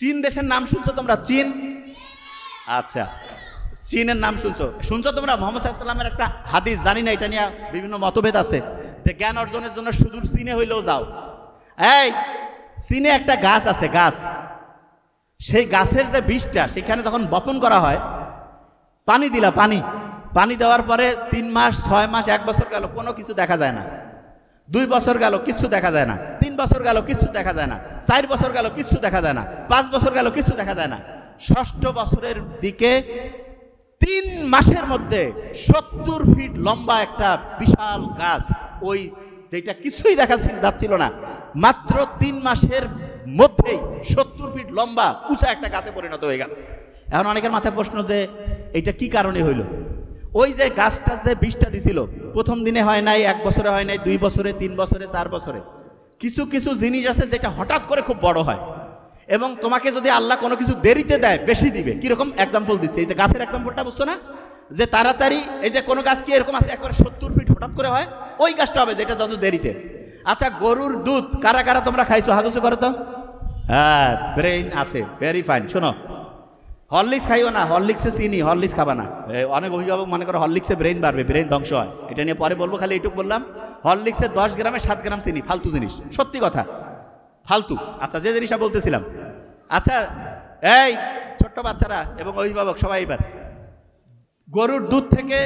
চীন দেশের নাম শুনছো তোমরা? চীন, আচ্ছা চীনের নাম শুনছো তোমরা? মোহাম্মদ সাল্লাল্লাহু আলাইহি ওয়াসাল্লামের একটা হাদিস, জানি না এটা নিয়ে বিভিন্ন মতভেদ আছে, যে জ্ঞান অর্জনের জন্য সুদূর চীনে হইলেও যাও। এই চীনে একটা গাছ আছে, গাছ, সেই গাছের যে বীজটা সেখানে যখন বপন করা হয়, পানি দিলা, পানি দেওয়ার পরে 3 মাস 6 মাস 1 বছর গেল, কোনো কিছু দেখা যায় না। 2 বছর গেল, কিচ্ছু দেখা যায় না। 3 বছর গেল, কিচ্ছু দেখা যায় না। 4 বছর গেল, কিচ্ছু দেখা যায় না। 5 বছর গেল, কিচ্ছু দেখা যায় না। 6ষ্ঠ বছরের দিকে 3 মাসের মধ্যে 70 ফিট লম্বা একটা বিশাল গাছ, ওই যেটা কিছুই দেখা যাচ্ছিল না, মাত্র 3 মাসের মধ্যেই 70 ফিট লম্বা উঁচা একটা গাছে পরিণত হয়ে গেল। এখন অনেকের মাথায় প্রশ্ন যে এটা কি কারণে হইল? ওই যে গাছটা যে বীজটা দিছিল, প্রথম দিনে হয় নাই, 1 বছরে হয় নাই, 2 বছরে, 3 বছরে, 4 বছরে। কিছু কিছু জিনিস আছে যেটা হঠাৎ করে খুব বড় হয়, এবং তোমাকে যদি আল্লাহ কোনো কিছু দেরিতে দেয়, বেশি দিবে। কিরকম এক্সাম্পল দিচ্ছে, এই যে গাছের এক্সাম্পলটা বুঝছো না, যে তাড়াতাড়ি, এই যে কোনো গাছ কি এরকম আছে একবার 70 ফিট হঠাৎ করে হয়, ওই গাছটা হবে যেটা যত দেরিতে। আচ্ছা, গরুর দুধ কারা কারা তোমরা খাইছো? হাত উঁচু করো তো। হ্যাঁ, ব্রেইন আছে, ভেরি ফাইন। শোনো, হরলিক্স খাইও না, হরলিক্সে চিনি, হরলিক্স খাবা না। অনেক অভিভাবক মনে করো হরলিক্সে ব্রেইন বাড়বে, ব্রেইন ধ্বংস হয়। এটা নিয়ে পরে বলবো, খালি এইটুকু বললাম, হরলিক্সে 10 গ্রামে 7 গ্রাম চিনি, ফালতু জিনিস, সত্যি কথা, ফালতু। আচ্ছা, যে জিনিসটা বলতেছিলাম, আচ্ছা এই ছোট্ট বাচ্চারা এবং অভিভাবক সবাই, এবার গরুর দুধ থেকে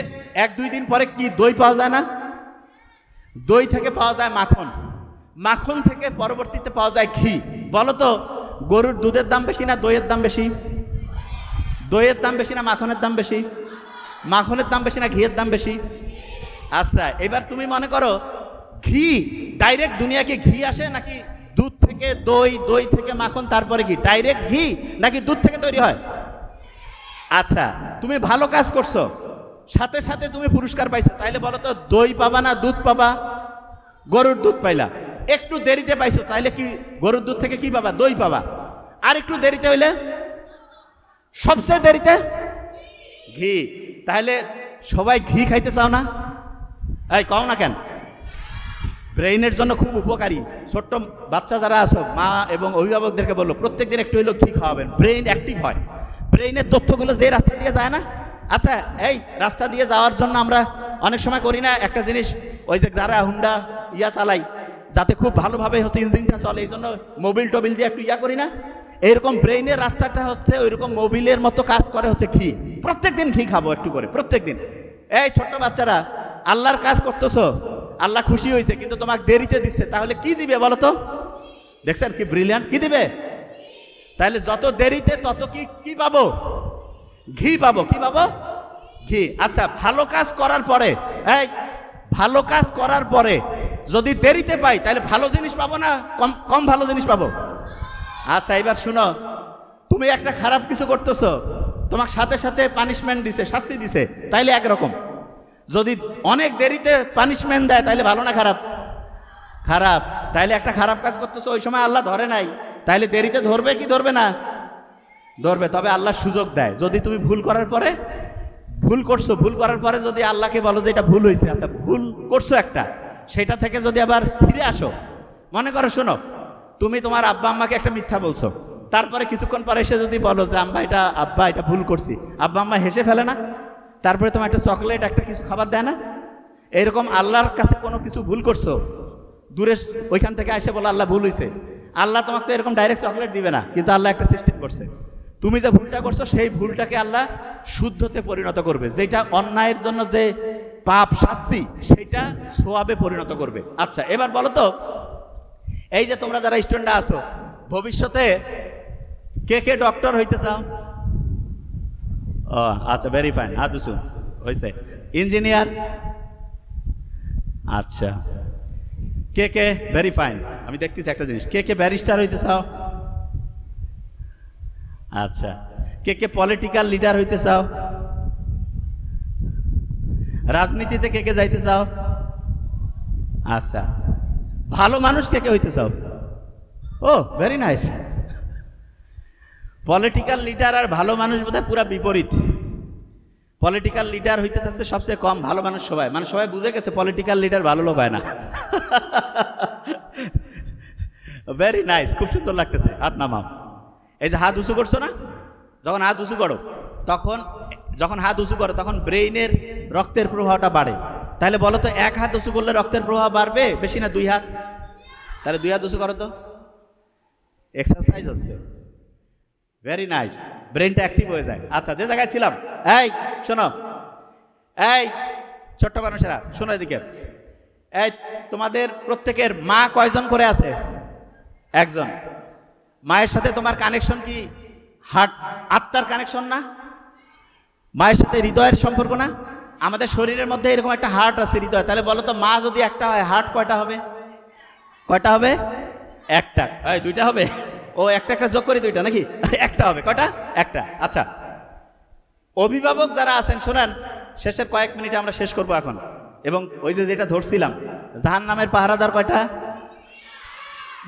1-2 দিন পরে কি দই পাওয়া যায় না? দই থেকে পাওয়া যায় মাখন, মাখন থেকে পরবর্তীতে পাওয়া যায় ঘি। বলো তো, গরুর দুধের দাম বেশি না দইয়ের দাম বেশি? দইয়ের দাম বেশি না মাখনের দাম বেশি? মাখনের দাম বেশি না ঘিয়ের দাম বেশি? আচ্ছা, এবার তুমি মনে করো ঘি ডাইরেক্ট দুনিয়াকে ঘি আসে, নাকি দুধ থেকে দই, দই থেকে মাখন, তারপরে ঘি? ডাইরেক্ট ঘি নাকি দুধ থেকে তৈরি হয়? আচ্ছা, তুমি ভালো কাজ করছো, সাথে সাথে তুমি পুরস্কার পাইছো, তাইলে বলো তো দই পাবা না দুধ পাবা? গরুর দুধ পাইলা, একটু দেরিতে পাইছো, তাইলে কি গরুর দুধ থেকে কি পাবা? দই পাবা। আর একটু দেরিতে হইলে, সবচেয়ে দেরিতে ঘি। তাহলে সবাই ঘি খাইতে চাও না? এই কও না কেন? ব্রেইনের জন্য খুব উপকারী। ছোট্ট বাচ্চা যারা আছো, মা এবং অভিভাবকদেরকে বললো প্রত্যেকদিন একটু হইলেও ঘি খাওয়াবেন, ব্রেইন অ্যাক্টিভ হয়। ব্রেইনের তথ্যগুলো যে রাস্তা দিয়ে যায় না, আচ্ছা এই রাস্তা দিয়ে যাওয়ার জন্য আমরা অনেক সময় করি না একটা জিনিস, ওই যে যারা হুন্ডা চালাই, যাতে খুব ভালোভাবে হচ্ছে ইঞ্জিনটা চলে, এই জন্য মোবিল টোবিল দিয়ে একটু করি না? এইরকম ব্রেইনের রাস্তাটা হচ্ছে ওইরকম মোবিলের মতো কাজ করে হচ্ছে ঘি। প্রত্যেকদিন ঘি খাবো একটু করে, প্রত্যেকদিন। এই ছোট্ট বাচ্চারা, আল্লাহর কাজ করতেছো, আল্লাহ খুশি হয়েছে, কিন্তু তোমাকে দেরিতে দিচ্ছে, তাহলে কি দিবে বলো তো? দেখছেন কি ব্রিলিয়ান্ট, কি দিবে? তাহলে যত দেরিতে তত কি পাবো? ঘি পাবো। কি পাবো? ঘি। আচ্ছা, ভালো কাজ করার পরে, এই ভালো কাজ করার পরে যদি দেরিতে পাই, তাহলে ভালো জিনিস পাবো না কম ভালো জিনিস পাবো? আচ্ছা, এবার শুনো, তুমি একটা খারাপ কিছু করতেছো, তোমাকে সাথে সাথে পানিশমেন্ট দিছে, শাস্তি দিছে, তাইলে একরকম। যদি অনেক দেরিতে পানিশমেন্ট দেয়, তাইলে ভালো না খারাপ? খারাপ। তাইলে একটা খারাপ কাজ করতেছো, ওই সময় আল্লাহ ধরে নাই, তাইলে দেরিতে ধরবে কি ধরবে না? ধরবে। তবে আল্লাহ সুযোগ দেয়, যদি তুমি ভুল করার পরে, ভুল করছো, ভুল করার পরে যদি আল্লাহকে বলো যে এটা ভুল হয়েছে, আচ্ছা ভুল করছো একটা, সেটা থেকে যদি আবার ফিরে আসো, মনে করো, শোনো, তুমি তোমার আব্বা আম্মাকে একটা মিথ্যা বলছো, তারপরে কিছুক্ষণ পরে এসে যদি বলো যে আব্বা এটা ভুল করছি, আব্বা আম্মা হেসে ফেলে না? তারপরে তোমার একটা চকলেট, একটা কিছু খাবার দেয় না? এরকম আল্লাহর কাছে কোনো কিছু ভুল করছো, দূরে ওইখান থেকে এসে বলো আল্লাহ ভুল হয়েছে, আল্লাহ তোমাকে তো এরকম ডাইরেক্ট চকলেট দিবে না, কিন্তু আল্লাহ একটা সিস্টেম করছে, তুমি যে ভুলটা করছো সেই ভুলটাকে আল্লাহ শুদ্ধতে পরিণত করবে, যেটা অন্যায়ের জন্য যে পাপ শাস্তি, সেটা সোয়াবে পরিণত করবে। আচ্ছা, এবার বলো তো, এই যে তোমরা যারা স্টুডেন্টরা আছো, ভবিষ্যতে কে কে ডক্টর হইতে চাও? ও আচ্ছা, ভেরি ফাইন, হাত শুন হয়েছে। ইঞ্জিনিয়ার? আচ্ছা, কে কে, ভেরি ফাইন, আমি দেখতেছি একটা জিনিস, কে কে ব্যারিস্টার হইতে চাও? আচ্ছা, কে কে পলিটিক্যাল লিডার হইতে চাও? রাজনীতিতে কে কে যাইতে চাও? আচ্ছা, ভালো মানুষ কে কে হইতে চাও? ও ভেরি নাইস। পলিটিক্যাল লিডার আর ভালো মানুষ বোধহয় পুরা বিপরীত। পলিটিক্যাল লিডার হইতে চাচ্ছে সবচেয়ে কম, ভালো মানুষ সবাই, মানে সবাই বুঝে গেছে পলিটিক্যাল লিডার ভালো লোক হয় না। ভেরি নাইস, খুব সুন্দর লাগতেছে, হাত নামাও। এই যে হাত উঁচু করছো না, যখন হাত উঁচু করো তখন ব্রেইনের রক্তের প্রবাহটা বাড়ে। তাহলে বলো তো, এক হাত উঁচু করলে রক্তের প্রবাহ বাড়বে বেশি না দুই হাত? তাহলে দুই হাত উঁচু করো তো, এক্সারসাইজ হচ্ছে। ভেরি নাইস, ব্রেনটা অ্যাক্টিভ হয়ে যায়। আচ্ছা, যে জায়গায় ছিলাম, এই শোনো, এই ছোট্ট মানুষেরা শোনো এদিকে। এই তোমাদের প্রত্যেকের মা কয়জন করে আছে? একজন। মায়ের সাথে তোমার কানেকশন কি হার্ট, আত্মার কানেকশন না? মায়ের সাথে হৃদয়ের সম্পর্ক না? আমাদের শরীরের মধ্যে এরকম একটা হার্ট আছে, হৃদয়। তাহলে বলো তো, মা যদি একটা হয়, হার্ট কয়টা হবে? কয়টা হবে? একটা। এই দুইটা হবে? ও একটা একটা যোগ করি দুইটা নাকি? একটা হবে। কয়টা? একটা। আচ্ছা, অভিভাবক যারা আছেন শোনেন, শেষের কয়েক মিনিটে আমরা শেষ করব এখন। এবং ওই যে যেটা ধরছিলাম, জাহান্নামের পাহারাদার কয়টা?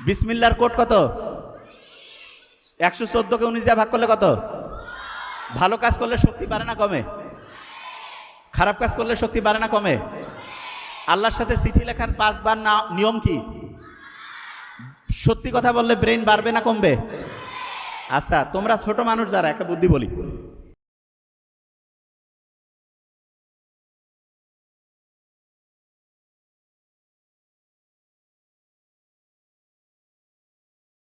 বিসমিল্লাহর কোড কত? 114কে 19 দিয়ে ভাগ করলে কত? ভালো কাজ করলে শক্তি বাড়ে না কমে? খারাপ কাজ করলে শক্তি বাড়ে না কমে? আল্লাহর সাথে চিঠি লেখার 5 বার না নিয়ম কি? সত্যি কথা বললে ব্রেন বাড়বে না কমবে? আচ্ছা, তোমরা ছোট মানুষ যারা, একটা বুদ্ধি বলি।